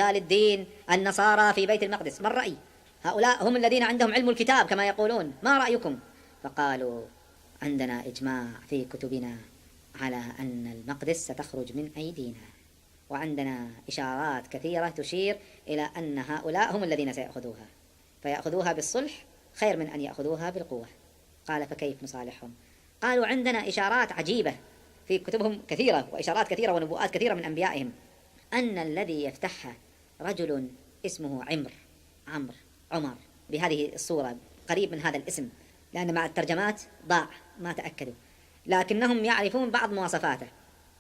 رجال الدين النصارى في بيت المقدس، ما الرأي؟ هؤلاء هم الذين عندهم علم الكتاب كما يقولون، ما رأيكم؟ فقالوا عندنا إجماع في كتبنا على أن المقدس ستخرج من أيدينا، وعندنا إشارات كثيرة تشير إلى أن هؤلاء هم الذين سيأخذوها، فيأخذوها بالصلح خير من أن يأخذوها بالقوة. قال فكيف نصالحهم؟ قالوا عندنا إشارات عجيبة في كتبهم كثيرة، وإشارات كثيرة ونبوءات كثيرة من أنبيائهم، أن الذي يفتحها رجل اسمه عمر بهذه الصورة، قريب من هذا الاسم، لأن مع الترجمات ضاع ما تأكدوا، لكنهم يعرفون بعض مواصفاته،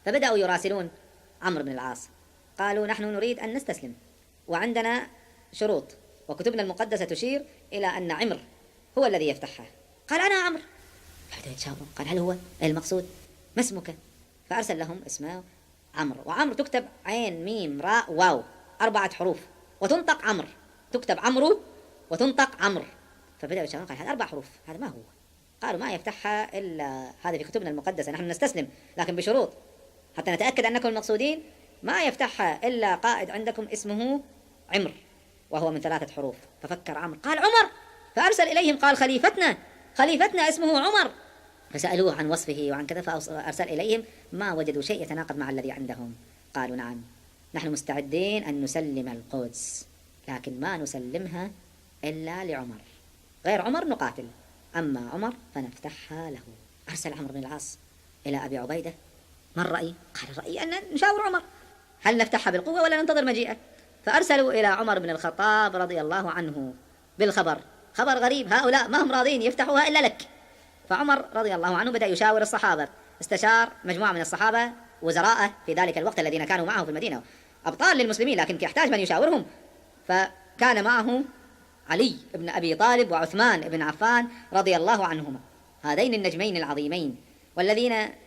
فبدأوا يراسلون عمرو بن العاص، قالوا نحن نريد أن نستسلم وعندنا شروط، وكتبنا المقدسة تشير إلى أن عمرو هو الذي يفتحها. قال أنا عمرو. فبدأوا يتشاورون، قال هل هو المقصود؟ ما اسمك؟ فأرسل لهم اسمه عمرو، وعمرو تكتب عين ميم راء واو 4 حروف، وتنطق عمرو، تكتب عمرو وتنطق عمرو. فبدأوا يتشاورون، قال هذا 4 حروف، هذا ما هو؟ قالوا ما يفتحها إلا هذا في كتبنا المقدسة، نحن نستسلم لكن بشروط حتى نتأكد أنكم المقصودين، ما يفتحها إلا قائد عندكم اسمه عمرو وهو من 3 حروف. ففكر عمرو، قال عمر، فأرسل إليهم قال خليفتنا اسمه عمر. فسألوه عن وصفه وعن كذا، فأرسل إليهم ما وجدوا شيء يتناقض مع الذي عندهم. قالوا نعم نحن مستعدين أن نسلم القدس، لكن ما نسلمها إلا لعمر، غير عمر نقاتل، أما عمر فنفتحها له. أرسل عمرو بن العاص إلى أبي عبيدة، ما الرأي؟ قال الرأي أن نشاور عمر، هل نفتحها بالقوة ولا ننتظر مجيئه؟ فأرسلوا إلى عمر بن الخطاب رضي الله عنه بالخبر، خبر غريب، هؤلاء ما هم راضين يفتحوها إلا لك. فعمر رضي الله عنه بدأ يشاور الصحابة، استشار مجموعة من الصحابة وزراءه في ذلك الوقت الذين كانوا معه في المدينة، أبطال للمسلمين لكن يحتاج من يشاورهم، فكان معه علي بن أبي طالب وعثمان بن عفان رضي الله عنهما، هذين النجمين العظيمين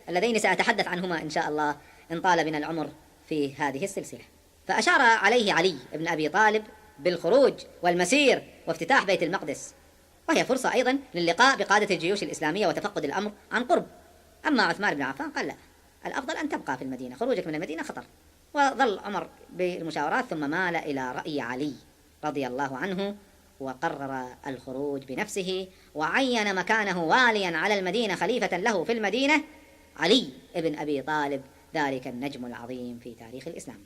اللذين سأتحدث عنهما إن شاء الله إن طال بنا العمر في هذه السلسلة. فأشار عليه علي بن أبي طالب بالخروج والمسير وافتتاح بيت المقدس، وهي فرصة أيضا للقاء بقادة الجيوش الإسلامية وتفقد الأمر عن قرب. أما عثمان بن عفان قال لا، الأفضل أن تبقى في المدينة، خروجك من المدينة خطر. وظل عمر بالمشاورات ثم مال إلى رأي علي رضي الله عنه، وقرر الخروج بنفسه، وعين مكانه واليا على المدينة خليفة له في المدينة علي بن أبي طالب، ذلك النجم العظيم في تاريخ الإسلام.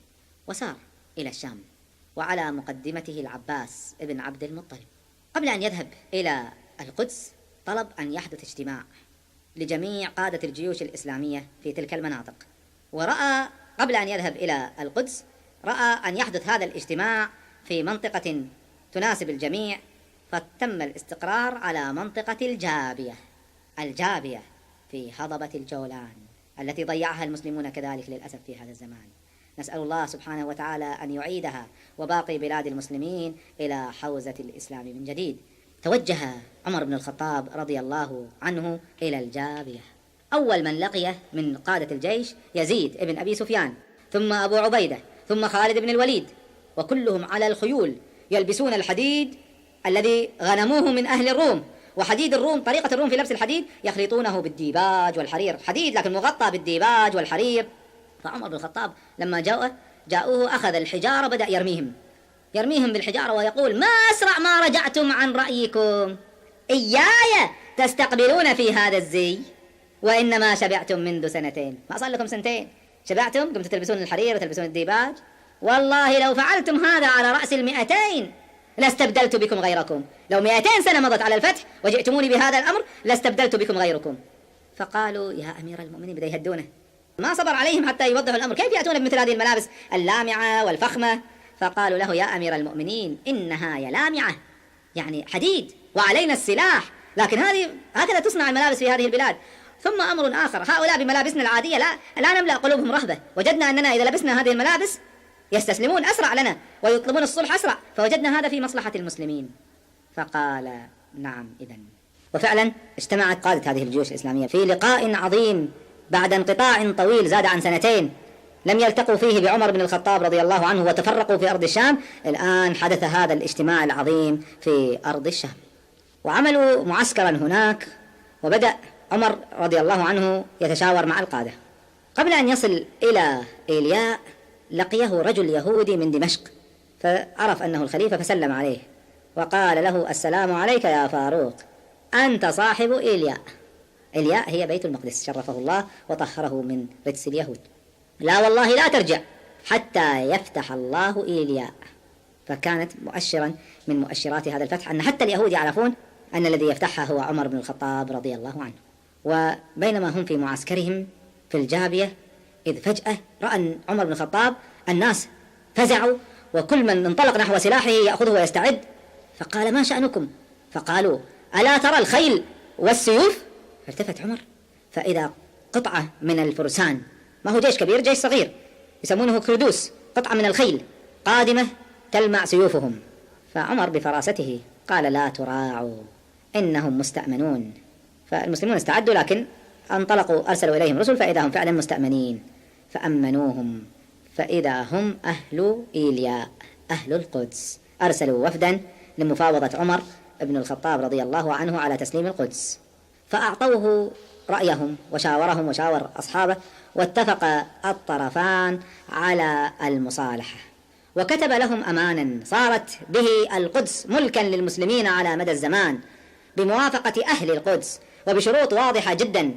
وسار إلى الشام، وعلى مقدمته العباس بن عبد المطلب. قبل أن يذهب إلى القدس طلب أن يحدث اجتماع لجميع قادة الجيوش الإسلامية في تلك المناطق، ورأى قبل أن يذهب إلى القدس رأى أن يحدث هذا الاجتماع في منطقة تناسب الجميع، فتم الاستقرار على منطقة الجابية في هضبة الجولان التي ضيعها المسلمون كذلك للأسف في هذا الزمان. نسأل الله سبحانه وتعالى أن يعيدها وباقي بلاد المسلمين إلى حوزة الإسلام من جديد. توجه عمر بن الخطاب رضي الله عنه إلى الجابية. أول من لقيه من قادة الجيش يزيد بن أبي سفيان، ثم أبو عبيدة، ثم خالد بن الوليد، وكلهم على الخيول يلبسون الحديد الذي غنموه من أهل الروم. وحديد الروم، طريقة الروم في لبس الحديد يخلطونه بالديباج والحرير، حديد لكن مغطى بالديباج والحرير. فعمر بن الخطاب لما جاءوه أخذ الحجارة بدأ يرميهم بالحجارة ويقول: ما أسرع ما رجعتم عن رأيكم، إياي تستقبلون في هذا الزي، وإنما شبعتم منذ 2 ما صار لكم 2 شبعتم، قمتم تلبسون الحرير وتلبسون الديباج. والله لو فعلتم هذا على رأس 200 لاستبدلت بكم غيركم، لو 200 سنة مضت على الفتح وجئتموني بهذا الأمر لاستبدلت بكم غيركم. فقالوا: يا أمير المؤمنين، بدأ يهدونه، ما صبر عليهم حتى يوضحوا الأمر، كيف يأتون بمثل هذه الملابس اللامعة والفخمة؟ فقالوا له: يا أمير المؤمنين، إنها يلامعة، يعني حديد وعلينا السلاح، لكن هكذا تصنع الملابس في هذه البلاد. ثم أمر آخر، هؤلاء بملابسنا العادية لا نملأ قلوبهم رهبة، وجدنا أننا إذا لبسنا هذه الملابس يستسلمون أسرع لنا ويطلبون الصلح أسرع، فوجدنا هذا في مصلحة المسلمين. فقال: نعم إذن. وفعلا اجتمعت قادة هذه الجيوش الإسلامية في لقاء عظيم بعد انقطاع طويل زاد عن 2 لم يلتقوا فيه بعمر بن الخطاب رضي الله عنه، وتفرقوا في أرض الشام. الآن حدث هذا الاجتماع العظيم في أرض الشام، وعملوا معسكرا هناك، وبدأ عمر رضي الله عنه يتشاور مع القادة. قبل أن يصل إلى إيلياء لقيه رجل يهودي من دمشق فعرف أنه الخليفة فسلم عليه وقال له: السلام عليك يا فاروق، أنت صاحب إيلياء. إيلياء هي بيت المقدس، شرفه الله وطهره من رجس اليهود. لا والله لا ترجع حتى يفتح الله إيلياء. فكانت مؤشرا من مؤشرات هذا الفتح أن حتى اليهود يعرفون أن الذي يفتحها هو عمر بن الخطاب رضي الله عنه. وبينما هم في معسكرهم في الجابية، إذ فجأة رأى عمر بن الخطاب الناس فزعوا وكل من انطلق نحو سلاحه يأخذه ويستعد، فقال: ما شأنكم؟ فقالوا: ألا ترى الخيل والسيوف؟ فالتفت عمر فإذا قطعة من الفرسان، ما هو جيش كبير، جيش صغير يسمونه كردوس، قطعة من الخيل قادمة تلمع سيوفهم. فعمر بفراسته قال: لا تراعوا، إنهم مستأمنون. فالمسلمون استعدوا، لكن انطلقوا أرسلوا إليهم رسل فإذا هم فعلا مستأمنين، فأمنوهم فإذا هم أهل إيلياء، أهل القدس. أرسلوا وفدا لمفاوضة عمر بن الخطاب رضي الله عنه على تسليم القدس، فأعطوه رأيهم وشاورهم وشاور أصحابه، واتفق الطرفان على المصالحة، وكتب لهم أمانا صارت به القدس ملكا للمسلمين على مدى الزمان بموافقة أهل القدس وبشروط واضحة جدا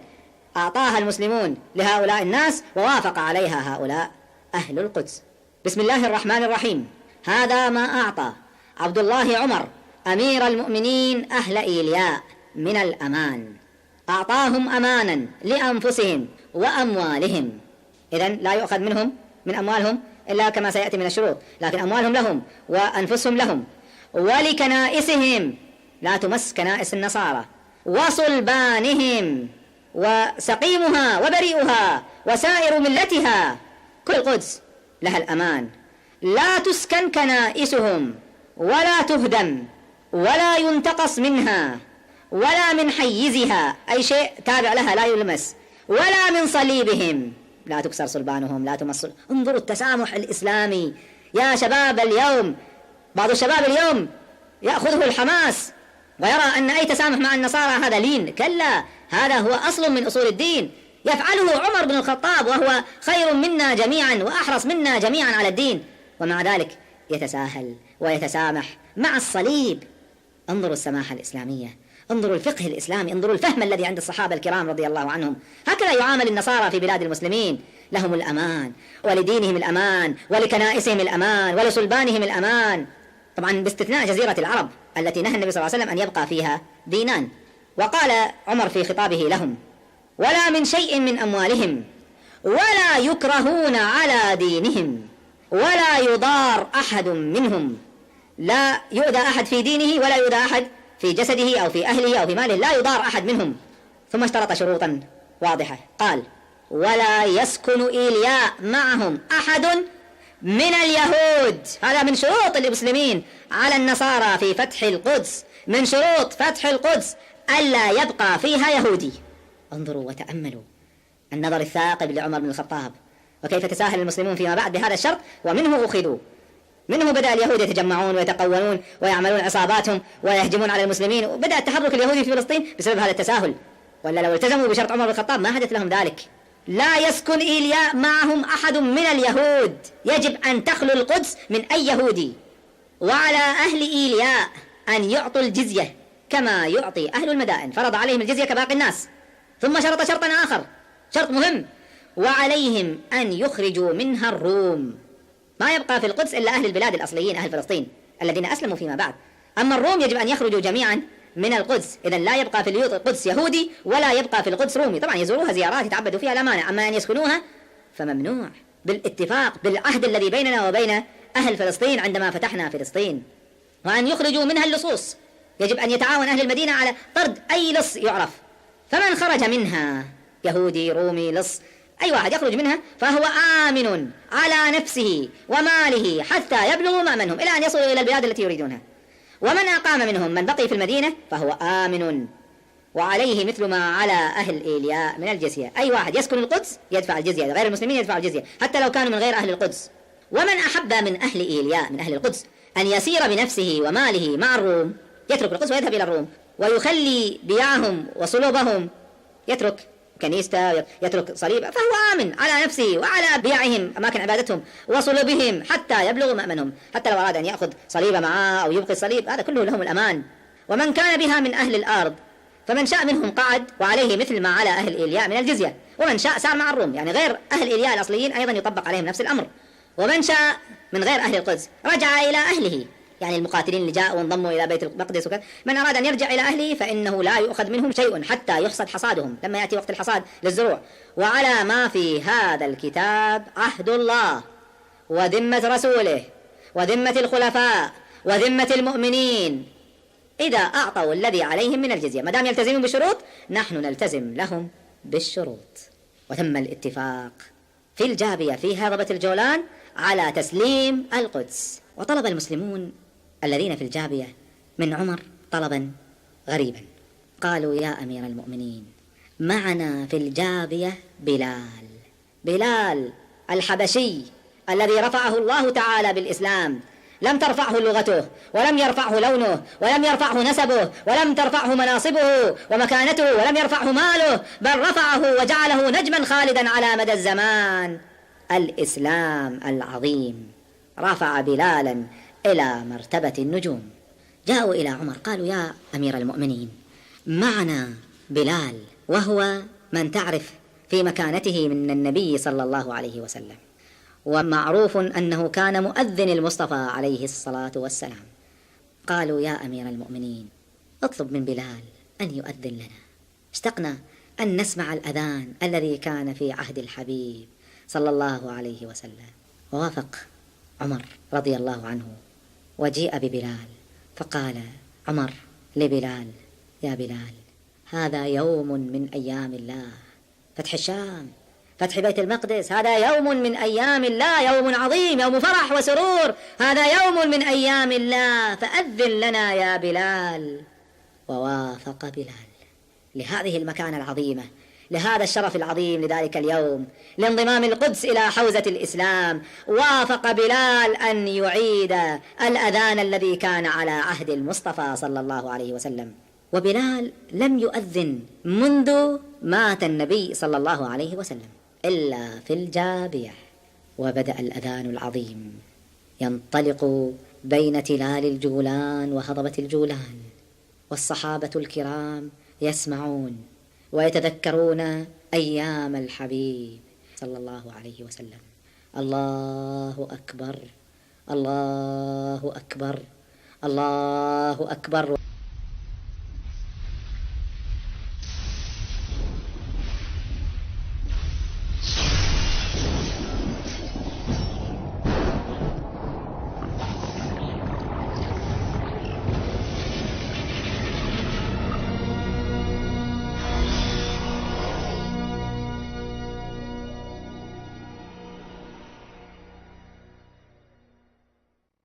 أعطاها المسلمون لهؤلاء الناس ووافق عليها هؤلاء أهل القدس. بسم الله الرحمن الرحيم. هذا ما أعطى عبد الله عمر أمير المؤمنين أهل إيلياء من الأمان. أعطاهم أمانا لأنفسهم وأموالهم، إذن لا يؤخذ منهم من أموالهم إلا كما سيأتي من الشروط، لكن أموالهم لهم وأنفسهم لهم، ولكنائسهم لا تمس كنائس النصارى، وصلبانهم وسقيمها وبريئها وسائر ملتها، كل القدس لها الأمان، لا تسكن كنائسهم ولا تهدم ولا ينتقص منها ولا من حيزها أي شيء تابع لها لا يلمس، ولا من صليبهم لا تكسر صلبانهم لا تمس. انظروا التسامح الإسلامي يا شباب اليوم. بعض الشباب اليوم يأخذه الحماس ويرى أن أي تسامح مع النصارى هذا لين، كلا، هذا هو أصل من أصول الدين يفعله عمر بن الخطاب وهو خير منا جميعا وأحرص منا جميعا على الدين، ومع ذلك يتساهل ويتسامح مع الصليب. انظروا السماحة الإسلامية، انظروا الفقه الإسلامي، انظروا الفهم الذي عند الصحابة الكرام رضي الله عنهم. هكذا يعامل النصارى في بلاد المسلمين، لهم الأمان، ولدينهم الأمان، ولكنائسهم الأمان، ولصلبانهم الأمان، طبعا باستثناء جزيرة العرب التي نهى النبي صلى الله عليه وسلم أن يبقى فيها دينان. وقال عمر في خطابه لهم: ولا من شيء من أموالهم، ولا يكرهون على دينهم، ولا يضار أحد منهم، لا يؤذى أحد في دينه ولا يؤذى أحد في جسده أو في أهله أو في ماله، لا يضار أحد منهم. ثم اشترط شروطا واضحة، قال: ولا يسكن إيلياء معهم أحد من اليهود. هذا من شروط المسلمين على النصارى في فتح القدس، من شروط فتح القدس ألا يبقى فيها يهودي. انظروا وتأملوا النظر الثاقب لعمر بن الخطاب وكيف تساهل المسلمون فيما بعد بهذا الشرط، ومنه أخذوا، منه بدأ اليهود يتجمعون ويتقونون ويعملون عصاباتهم ويهجمون على المسلمين، وبدأ التحرك اليهودي في فلسطين بسبب هذا التساهل. ولا لو التزموا بشرط عمر بن الخطاب ما حدث لهم ذلك. لا يسكن إيلياء معهم أحد من اليهود، يجب أن تخلو القدس من أي يهودي. وعلى أهل إيلياء أن يعطوا الجزية كما يعطي أهل المدائن، فرض عليهم الجزية كباقي الناس. ثم شرط شرطا آخر، شرط مهم: وعليهم أن يخرجوا منها الروم. ما يبقى في القدس إلا أهل البلاد الأصليين، أهل فلسطين الذين أسلموا فيما بعد، أما الروم يجب أن يخرجوا جميعا من القدس. إذن لا يبقى في القدس يهودي ولا يبقى في القدس رومي. طبعا يزوروها زيارات يتعبدوا فيها لا مانع، أما أن يسكنوها فممنوع بالاتفاق بالعهد الذي بيننا وبين أهل فلسطين عندما فتحنا فلسطين. وأن يخرجوا منها اللصوص، يجب أن يتعاون أهل المدينة على طرد أي لص يعرف، فمن خرج منها يهودي رومي لص أي واحد يخرج منها فهو آمن على نفسه وماله حتى يبلغوا مأمنهم إلى أن يصلوا إلى البلاد التي يريدونها. ومن أقام منهم من بقي في المدينة فهو آمن، وعليه مثل ما على أهل إيلياء من الجزية. أي واحد يسكن القدس يدفع الجزية، غير المسلمين يدفع الجزية حتى لو كانوا من غير أهل القدس. ومن أحب من أهل إيلياء من أهل القدس أن يسير بنفسه وماله مع الروم يترك القدس ويذهب إلى الروم، ويخلي بيعهم وصلوبهم، يترك كنيسته يترك صليب، فهو آمن على نفسه وعلى بيعهم أماكن عبادتهم وصلبهم حتى يبلغوا مأمنهم. حتى لو أراد أن يأخذ صليب معه أو يبقي الصليب، هذا كله لهم الأمان. ومن كان بها من أهل الأرض فمن شاء منهم قعد وعليه مثل ما على أهل إيلياء من الجزية، ومن شاء سار مع الروم، يعني غير أهل إيلياء الأصليين أيضا يطبق عليهم نفس الأمر. ومن شاء من غير أهل القدس رجع إلى أهله، يعني المقاتلين اللي جاءوا وانضموا إلى بيت المقدس وكذا، من أراد أن يرجع إلى أهله فإنه لا يؤخذ منهم شيء حتى يحصد حصادهم لما يأتي وقت الحصاد للزروع. وعلى ما في هذا الكتاب عهد الله وذمة رسوله وذمة الخلفاء وذمة المؤمنين إذا أعطوا الذي عليهم من الجزية، ما دام يلتزمون بشروط نحن نلتزم لهم بالشروط. وتم الاتفاق في الجابية في هضبة الجولان على تسليم القدس. وطلب المسلمون الذين في الجابية من عمر طلبا غريبا، قالوا: يا أمير المؤمنين، معنا في الجابية بلال الحبشي الذي رفعه الله تعالى بالإسلام، لم ترفعه لغته ولم يرفعه لونه ولم يرفعه نسبه ولم ترفعه مناصبه ومكانته ولم يرفعه ماله، بل رفعه وجعله نجما خالدا على مدى الزمان. الإسلام العظيم رفع بلالا إلى مرتبة النجوم. جاءوا إلى عمر قالوا: يا أمير المؤمنين، معنا بلال وهو من تعرف في مكانته من النبي صلى الله عليه وسلم، ومعروف أنه كان مؤذن المصطفى عليه الصلاة والسلام. قالوا: يا أمير المؤمنين، اطلب من بلال أن يؤذن لنا، اشتقنا أن نسمع الأذان الذي كان في عهد الحبيب صلى الله عليه وسلم. ووافق عمر رضي الله عنه وجيء ببلال، فقال عمر لبلال: يا بلال، هذا يوم من أيام الله، فتح الشام، فتح بيت المقدس، هذا يوم من أيام الله، يوم عظيم، يوم فرح وسرور، هذا يوم من أيام الله، فأذن لنا يا بلال. ووافق بلال لهذه المكانة العظيمة، لهذا الشرف العظيم لذلك اليوم، لانضمام القدس إلى حوزة الإسلام. وافق بلال أن يعيد الأذان الذي كان على عهد المصطفى صلى الله عليه وسلم. وبلال لم يؤذن منذ مات النبي صلى الله عليه وسلم إلا في الجابية. وبدأ الأذان العظيم ينطلق بين تلال الجولان وهضبة الجولان، والصحابة الكرام يسمعون ويتذكرون أيام الحبيب صلى الله عليه وسلم. الله أكبر، الله أكبر، الله أكبر.